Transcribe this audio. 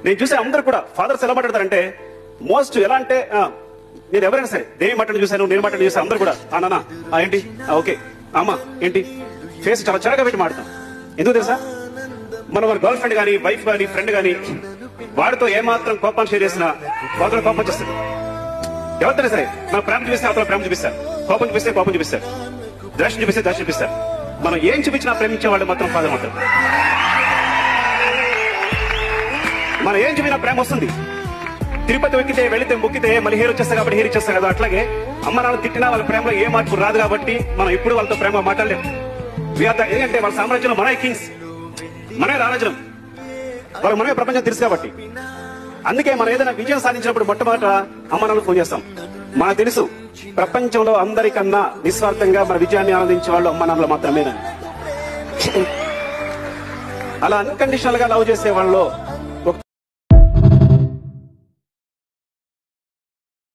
నేను చూసే అందరూ కూడా ఫాదర్స్ ఎలా మాట్లాడతారంటే మోస్ట్ ఎలా అంటే నేను ఎవరైనా సరే దేవి మాట్లాడి చూశాను, నేను మాట్లాడి చూసాను, అందరూ కూడా నాన్న ఏంటి ఓకే అమ్మ ఏంటి ఫేస్ చాలా చెరగా పెట్టి మాడతాం. ఎందుకు తెలుసా? మన గర్ల్ ఫ్రెండ్ కానీ వైఫ్ కానీ ఫ్రెండ్ కానీ వాడితో ఏమాత్రం కోపాన్ని షేర్ చేసినా వాళ్ళతో కోపం చేస్తుంది. ఎవరితోనే సరే మన ప్రేమ చూపిస్తే అవతల ప్రేమ చూపిస్తారు, కోపం చూపిస్తే కోపం చూపిస్తారు, ద్వేషం చూపిస్తే ద్వేషం చూపిస్తారు. మనం ఏం చూపించినా ప్రేమించే వాళ్ళు మాత్రం ఫాదర్ మాత్రం. మనం ఏం చూపినా ప్రేమ వస్తుంది. తిరుపతి ఎక్కితే వెళితే మొక్కితే మళ్ళీ హేర్ వచ్చేస్తా కాబట్టి హేర్ ఇచ్చేస్తా కదా, అట్లాగే అమ్మ నాన్న తిట్టినా వాళ్ళ ప్రేమలో ఏ మార్పు రాదు కాబట్టి మనం ఎప్పుడు వాళ్ళతో ప్రేమ మాట్లాడలేము. ఏంటంటే వాళ్ళ సామ్రాజ్యంలో మనమే కింగ్స్, మనమే రారాజులం, వాళ్ళకి మనమే ప్రపంచం తెలుసు కాబట్టి. అందుకే మనం ఏదైనా విజయం సాధించినప్పుడు మొట్టమొదట అమ్మ నాన్నకు ఫోన్ చేస్తాం. మనకు తెలుసు ప్రపంచంలో అందరికన్నా నిస్వార్థంగా మన విజయాన్ని ఆనందించే వాళ్ళు అమ్మ నాన్నలు మాత్రమేనని. అలా అన్కండిషనల్ గా లవ్ చేసే వాళ్ళలో